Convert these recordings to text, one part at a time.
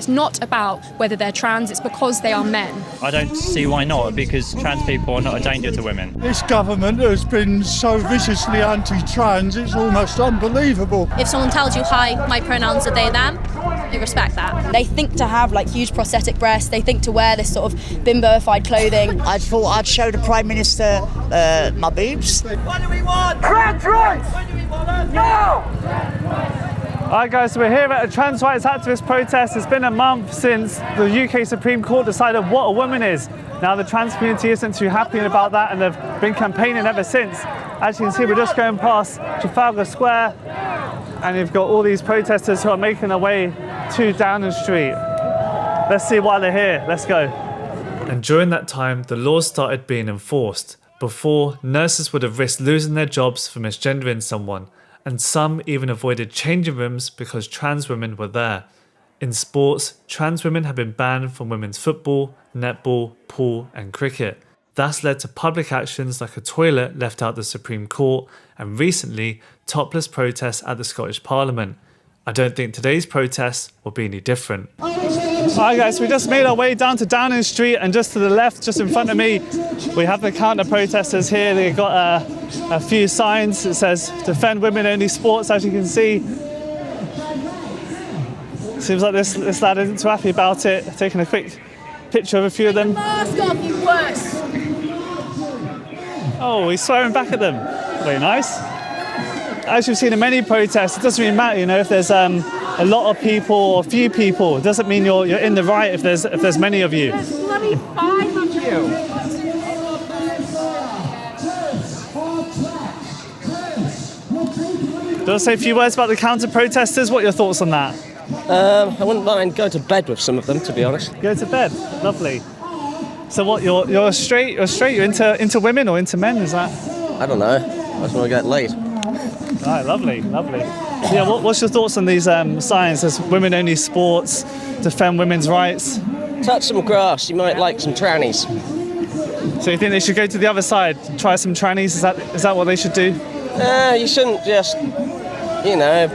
It's not about whether they're trans, it's because they are men. I don't see why not, because trans people are not a danger to women. This government has been so viciously anti-trans, it's almost unbelievable. If someone tells you, hi, my pronouns are they, them, you respect that. They think to have like huge prosthetic breasts, they think to wear this sort of bimboified clothing. I thought I'd show the Prime Minister my boobs. What do we want? Trans rights! When do we want them? No! Alright guys, so we're here at a trans rights activist protest. It's been a month since the UK Supreme Court decided what a woman is. Now the trans community isn't too happy about that and they've been campaigning ever since. As you can see, we're just going past Trafalgar Square and you've got all these protesters who are making their way to Downing Street. Let's see why they're here. Let's go. And during that time, the laws started being enforced. Before, nurses would have risked losing their jobs for misgendering someone, and some even avoided changing rooms because trans women were there. In sports, trans women have been banned from women's football, netball, pool and cricket. That's led to public actions like a toilet left out the Supreme Court and recently topless protests at the Scottish Parliament. I don't think today's protests will be any different. Alright guys, we just made our way down to Downing Street and just to the left, just in front of me, we have the counter protesters here. They've got a few signs that says defend women only sports, as you can see. Seems like this lad isn't too happy about it. Taking a quick picture of a few of them. Mask off, you worse! Oh, he's swearing back at them. Very nice. As you've seen in many protests, it doesn't really matter, you know, if there's a lot of people or a few people. It doesn't mean you're in the right if there's many of you. There's bloody 5 of you! Do you want to say a few words about the counter protesters? What are your thoughts on that? I wouldn't mind going to bed with some of them, to be honest. Go to bed. Lovely. So what? You're straight. You're straight. You're into women or into men? Is that? I don't know. I just want to get laid. Right. Lovely. Lovely. Yeah. What's your thoughts on these signs? There's women only sports, defend women's rights. Touch some grass. You might like some trannies. So you think they should go to the other side, try some trannies? Is that what they should do? You shouldn't just, you know,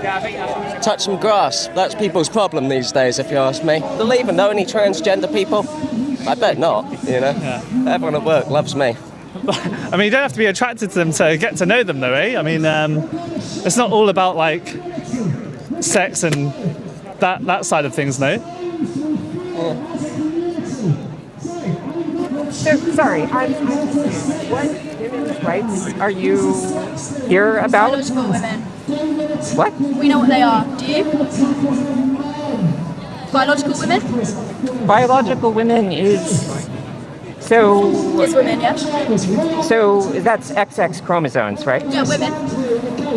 touch some grass. That's people's problem these days, if you ask me. They'll even know any transgender people. I bet not, you know. Yeah. Everyone at work loves me. I mean, you don't have to be attracted to them to get to know them, though, eh? I mean, it's not all about, like, sex and that side of things, no? Yeah. So, sorry, I'm what women's rights are you here about? Biological women. What? We know what they are. Do you? Biological women? Biological women is... So... It's women, yeah? So that's XX chromosomes, right? Yeah, women.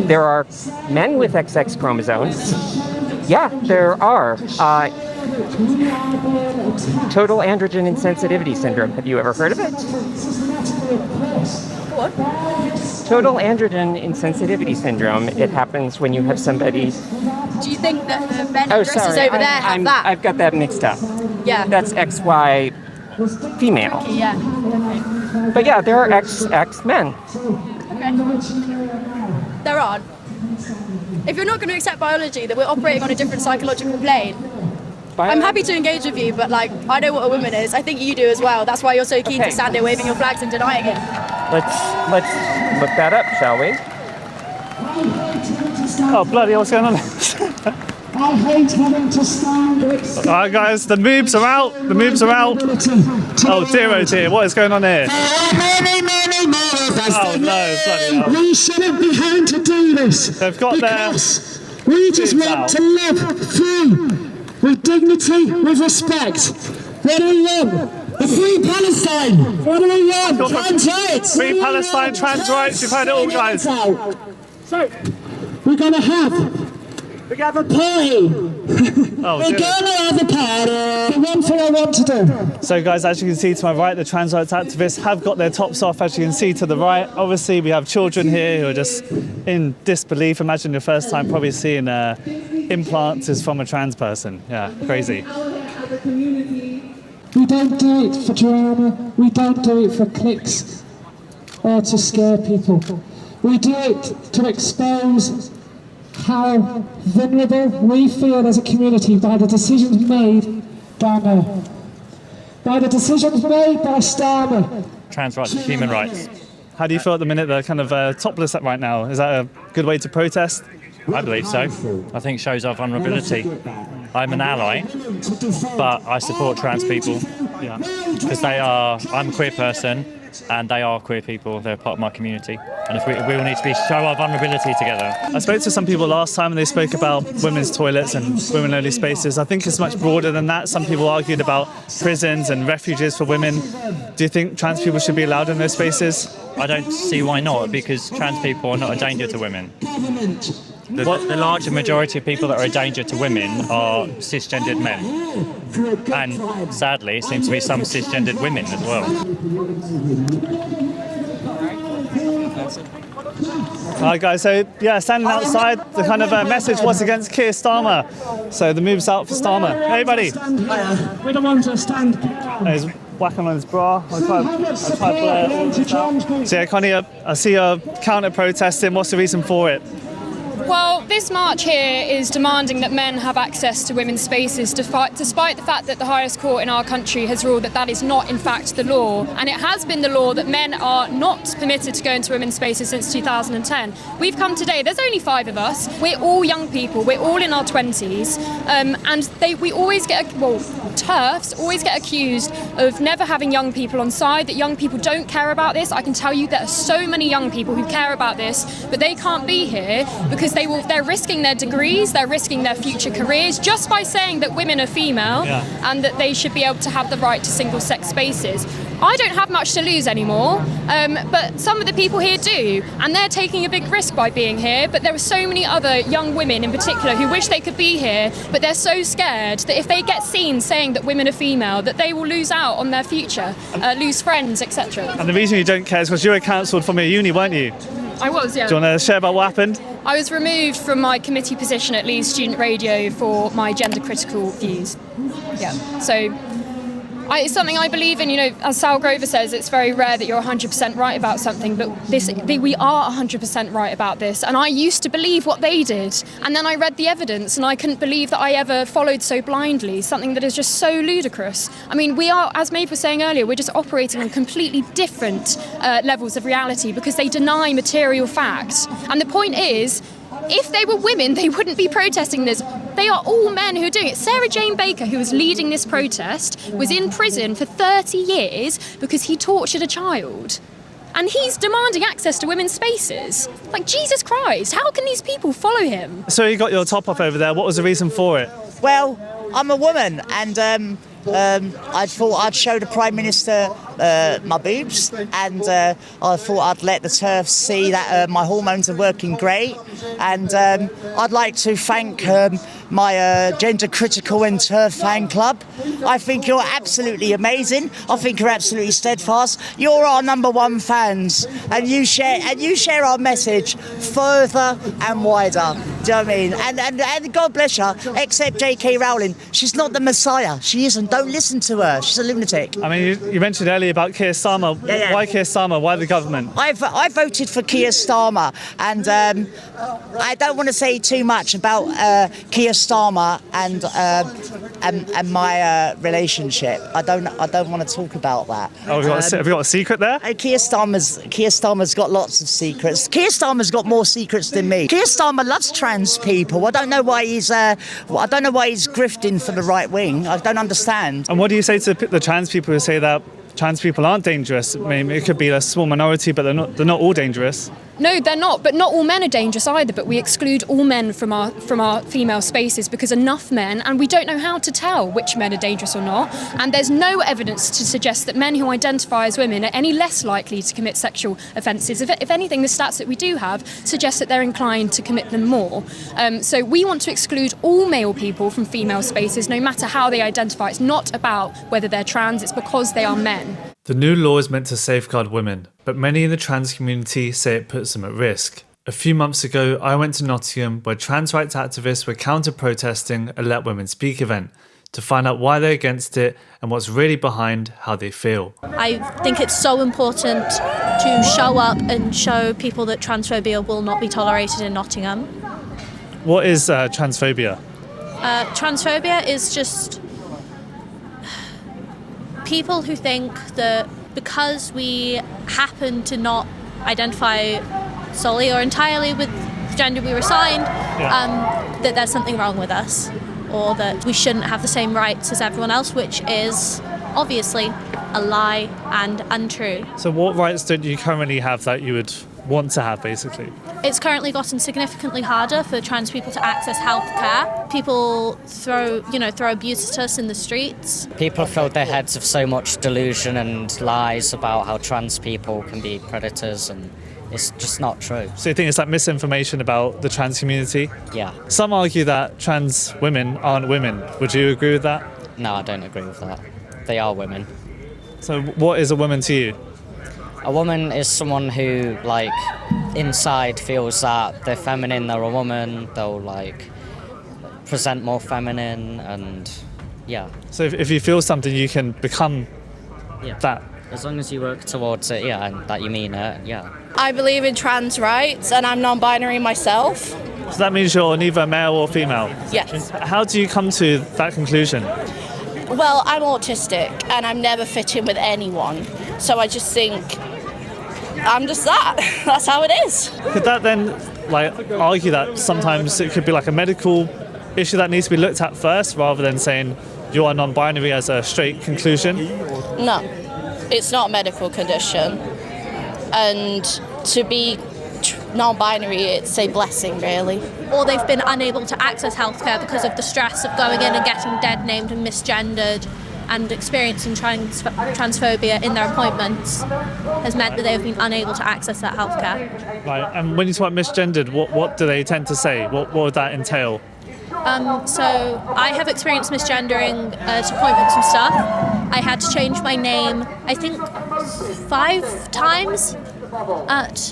There are men with XX chromosomes. Yeah, there are. Total androgen insensitivity syndrome. Have you ever heard of it? What? Total androgen insensitivity syndrome. It happens when you have somebody... Do you think that the men Oh, dresses sorry. over there have that? I've got that mixed up. Yeah. That's XY female. Yeah. But yeah, there are XX men. Okay. There aren't. If you're not going to accept biology, that we're operating on a different psychological plane. I'm happy to engage with you, but like, I know what a woman is. I think you do as well. That's why you're so keen to stand there waving your flags and denying it. Let's look that up, shall we? Oh bloody! What's going on? I hate having to stand. Alright guys, the moobs are out. The moobs are out. Oh dear, what is going on here? Many more of us. Oh no, bloody hell. We shouldn't be having to do this. They've got their we just moobs want out. to live free, with dignity, with respect. What do we want? A free Palestine. What do we want? Trans rights. Free Palestine, trans rights. You've heard it all, guys. So we're gonna have a party. We're gonna have a party. One thing I want to do. So guys, as you can see to my right, the trans rights activists have got their tops off. As you can see to the right, obviously we have children here who are just in disbelief. Imagine your first time probably seeing implants is from a trans person. Yeah, crazy. We don't do it for drama. We don't do it for clicks or to scare people. We do it to expose how vulnerable we feel as a community by the decisions made down there. By the decisions made by Starmer. Trans rights are human rights. How do you feel at the minute they're kind of topless right now? Is that a good way to protest? I believe so. I think it shows our vulnerability. I'm an ally, but I support trans people. Yeah. Because I'm a queer person, and they are queer people. They're part of my community. And if we all need to show our vulnerability together. I spoke to some people last time and they spoke about women's toilets and women-only spaces. I think it's much broader than that. Some people argued about prisons and refuges for women. Do you think trans people should be allowed in those spaces? I don't see why not, because trans people are not a danger to women. The larger majority of people that are a danger to women are cisgendered men. And sadly, it seems to be some cisgendered women as well. All right, guys, so yeah, standing outside, the kind of message was against Keir Starmer. So the move's out for Starmer. Hey, buddy. We don't want to stand. He's whacking on his bra. I'll try to blur all this out. So yeah, Connie, I see you're counter-protesting. What's the reason for it? Well, this march here is demanding that men have access to women's spaces, despite the fact that the highest court in our country has ruled that that is not, in fact, the law. And it has been the law that men are not permitted to go into women's spaces since 2010. We've come today, there's only 5 of us. We're all young people, we're all in our 20s. And we always get, TERFs always get accused of never having young people on side, that young people don't care about this. I can tell you there are so many young people who care about this, but they can't be here because they're risking their degrees, they're risking their future careers just by saying that women are female and that they should be able to have the right to single-sex spaces. I don't have much to lose anymore, but some of the people here do, and they're taking a big risk by being here, but there are so many other young women in particular who wish they could be here, but they're so scared that if they get seen saying that women are female, that they will lose out on their future, lose friends, etc. And the reason you don't care is because you were cancelled from your uni, weren't you? I was, yeah. Do you want to share about what happened? I was removed from my committee position at Leeds Student Radio for my gender critical views. Yeah, so it's something I believe in. You know, as Sal Grover says, it's very rare that you're 100% right about something, but we are 100% right about this. And I used to believe what they did, and then I read the evidence, and I couldn't believe that I ever followed so blindly, something that is just so ludicrous. I mean, we are, as Maeve was saying earlier, we're just operating on completely different levels of reality because they deny material facts. And the point is, if they were women, they wouldn't be protesting this. They are all men who are doing it. Sarah Jane Baker, who was leading this protest, was in prison for 30 years because he tortured a child. And he's demanding access to women's spaces. Like, Jesus Christ, how can these people follow him? So you got your top off over there. What was the reason for it? Well, I'm a woman, and I thought I'd show the Prime Minister my boobs, and I thought I'd let the TERFs see that my hormones are working great, and I'd like to thank my gender critical and TERF fan club. I think you're absolutely amazing. I think you're absolutely steadfast. You're our #1 fans, and you share our message further and wider. Do you know what I mean? And God bless her, except J.K. Rowling. She's not the Messiah. She isn't. Don't listen to her. She's a lunatic. I mean, you mentioned earlier about Keir Starmer. Yeah. Why Keir Starmer? Why the government? I voted for Keir Starmer, and I don't want to say too much about Keir Starmer and my relationship. I don't want to talk about that. Oh, have we got a secret there? Keir Starmer's got lots of secrets. Keir Starmer's got more secrets than me. Keir Starmer loves trans people. I don't know why he's grifting for the right wing. I don't understand. And what do you say to the trans people who say that trans people aren't dangerous? I mean, it could be a small minority, but they're not all dangerous. No, they're not, but not all men are dangerous either, but we exclude all men from our female spaces because enough men, and we don't know how to tell which men are dangerous or not, and there's no evidence to suggest that men who identify as women are any less likely to commit sexual offences. If anything, the stats that we do have suggest that they're inclined to commit them more. So we want to exclude all male people from female spaces, no matter how they identify. It's not about whether they're trans, it's because they are men. The new law is meant to safeguard women, but many in the trans community say it puts them at risk. A few months ago, I went to Nottingham where trans rights activists were counter-protesting a Let Women Speak event to find out why they're against it and what's really behind how they feel. I think it's so important to show up and show people that transphobia will not be tolerated in Nottingham. What is transphobia? Transphobia is just people who think that because we happen to not identify solely or entirely with the gender we were assigned, that there's something wrong with us, or that we shouldn't have the same rights as everyone else, which is obviously a lie and untrue. So what rights don't you currently have that you would want to have, basically? It's currently gotten significantly harder for trans people to access healthcare. People throw abuse at us in the streets. People have filled their heads with so much delusion and lies about how trans people can be predators, and it's just not true. So you think it's like misinformation about the trans community? Yeah. Some argue that trans women aren't women. Would you agree with that? No, I don't agree with that. They are women. So what is a woman to you? A woman is someone who, like, inside feels that they're feminine, they're a woman, they'll, like, present more feminine, and, yeah. So if you feel something, you can become that? As long as you work towards it, yeah, and that you mean it, yeah. I believe in trans rights, and I'm non-binary myself. So that means you're neither male or female? Yes. How do you come to that conclusion? Well, I'm autistic, and I'm never fit in with anyone, so I just think I'm just that. That's how it is. Could that then, like, argue that sometimes it could be like a medical issue that needs to be looked at first, rather than saying you are non-binary as a straight conclusion? No, it's not a medical condition, and to be non-binary, it's a blessing, really. Or they've been unable to access healthcare because of the stress of going in and getting dead named and misgendered, and experiencing transphobia in their appointments has meant that they've been unable to access that healthcare. Right, and when you talk about misgendered, what do they tend to say? What would that entail? So I have experienced misgendering at appointments and stuff. I had to change my name, I think, 5 times.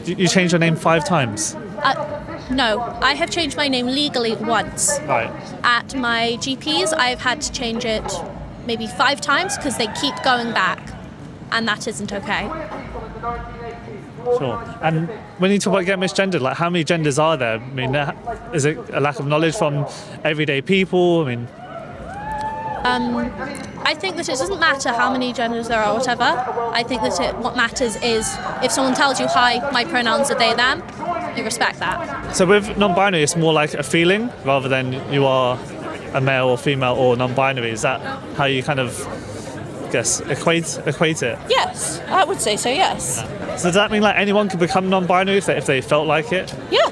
You changed your name 5 times? No, I have changed my name legally once. Right. At my GP's, I've had to change it maybe 5 times because they keep going back, and that isn't okay. Sure. And when you talk about getting misgendered, like, how many genders are there? I mean, is it a lack of knowledge from everyday people? I mean, I think that it doesn't matter how many genders there are or whatever. I think that what matters is if someone tells you, hi, my pronouns are they, them, you respect that. So with non-binary, it's more like a feeling rather than you are a male or female or non-binary. Is that how you kind of, I guess, equate it? Yes, I would say so, yes. So does that mean like anyone can become non-binary if they felt like it? Yeah,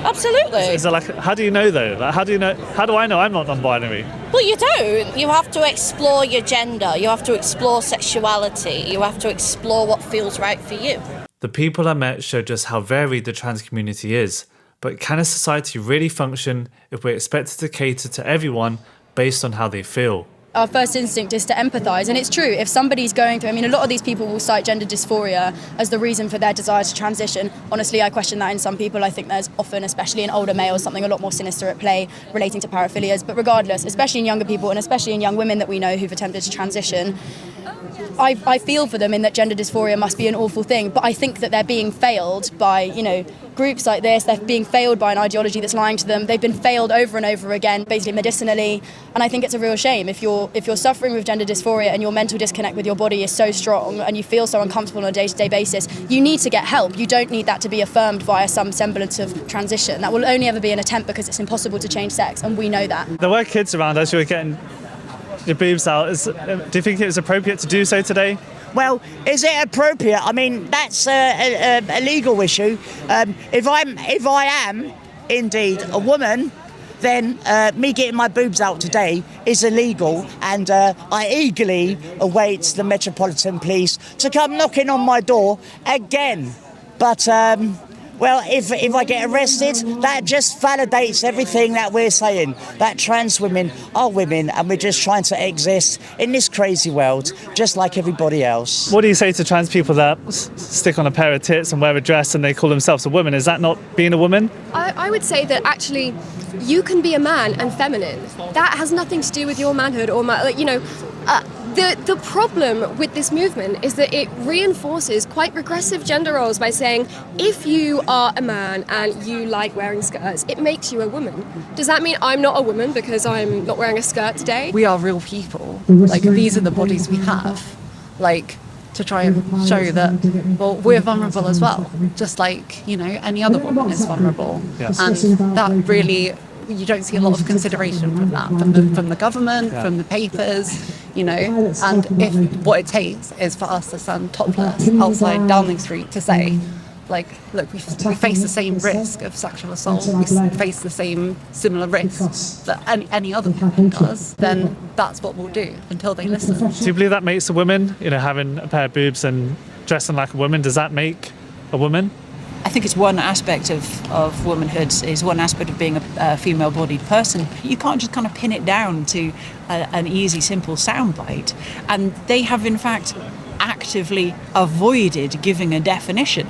absolutely. Is it like, how do you know though? Like, how do I know I'm not non-binary? Well, you don't. You have to explore your gender. You have to explore sexuality. You have to explore what feels right for you. The people I met showed just how varied the trans community is. But can a society really function if we're expected to cater to everyone based on how they feel? Our first instinct is to empathise, and it's true. If somebody's going through, I mean, a lot of these people will cite gender dysphoria as the reason for their desire to transition. Honestly, I question that in some people. I think there's often, especially in older males, something a lot more sinister at play relating to paraphilias. But regardless, especially in younger people and especially in young women that we know who've attempted to transition, I feel for them in that gender dysphoria must be an awful thing, but I think that they're being failed by, groups like this. They're being failed by an ideology that's lying to them. They've been failed over and over again, basically medicinally, and I think it's a real shame. If you're suffering with gender dysphoria and your mental disconnect with your body is so strong and you feel so uncomfortable on a day-to-day basis, you need to get help. You don't need that to be affirmed via some semblance of transition. That will only ever be an attempt because it's impossible to change sex, and we know that. There were kids around as you were getting your boobs out. Do you think it was appropriate to do so today? Well, is it appropriate? I mean, that's a legal issue. If I am indeed a woman, then me getting my boobs out today is illegal, and I eagerly await the Metropolitan Police to come knocking on my door again. But well, if I get arrested, that just validates everything that we're saying, that trans women are women and we're just trying to exist in this crazy world, just like everybody else. What do you say to trans people that stick on a pair of tits and wear a dress and they call themselves a woman? Is that not being a woman? I would say that actually you can be a man and feminine. That has nothing to do with your manhood or The problem with this movement is that it reinforces quite regressive gender roles by saying if you are a man and you like wearing skirts, it makes you a woman. Does that mean I'm not a woman because I'm not wearing a skirt today? We are real people. Like, these are the bodies we have. Like, to try and show that, well, we're vulnerable as well, just like, you know, any other woman is vulnerable. Yes. And that really, you don't see a lot of consideration from that, from the government, from the papers, you know. And if what it takes is for us to stand topless outside Downing Street to say, like, look, we face the same risk of sexual assault, we face the same similar risks that any other woman does, then that's what we'll do until they listen. Do you believe that makes a woman, you know, having a pair of boobs and dressing like a woman, does that make a woman? I think it's one aspect of womanhood, is one aspect of being a female-bodied person. You can't just kind of pin it down to an easy, simple soundbite. And they have, in fact, actively avoided giving a definition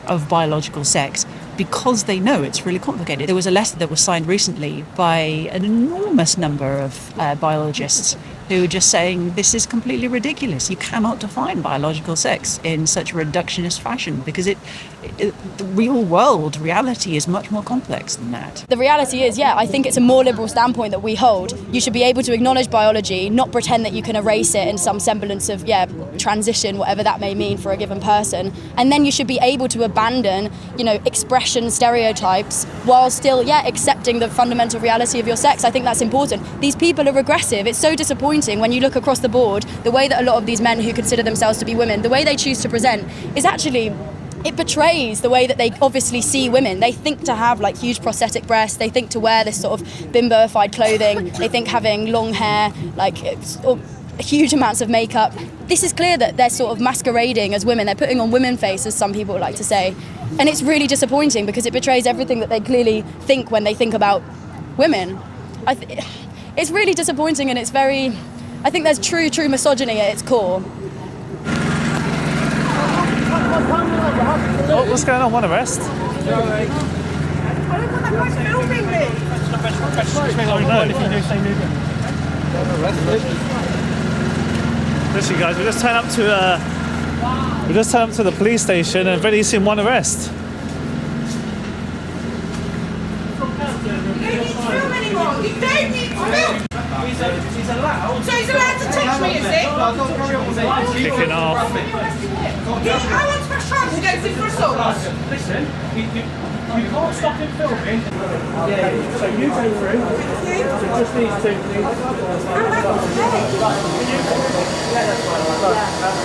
of biological sex because they know it's really complicated. There was a letter that was signed recently by an enormous number of biologists who were just saying this is completely ridiculous. You cannot define biological sex in such a reductionist fashion because the real world reality is much more complex than that. The reality is, I think it's a more liberal standpoint that we hold. You should be able to acknowledge biology, not pretend that you can erase it in some semblance of, transition, whatever that may mean for a given person. And then you should be able to abandon, expression stereotypes while still, accepting the fundamental reality of your sex. I think that's important. These people are regressive. It's so disappointing when you look across the board, the way that a lot of these men who consider themselves to be women, the way they choose to present is actually, it betrays the way that they obviously see women. They think to have like huge prosthetic breasts, they think to wear this sort of bimboified clothing, they think having long hair, like huge amounts of makeup. This is clear that they're sort of masquerading as women, they're putting on women face, as some people like to say. And it's really disappointing because it betrays everything that they clearly think when they think about women. It's really disappointing, and it's very, I think there's true misogyny at its core. Oh, what's going on? One arrest? Listen, guys, we just turned up to the police station and already seen one arrest. He's allowed. So he's allowed to touch me, is he? Kicking off. I want to try to go through for assault. Listen, you can't stop him filming. Yeah. So you go through. Just these two, please. Yeah, that's fine.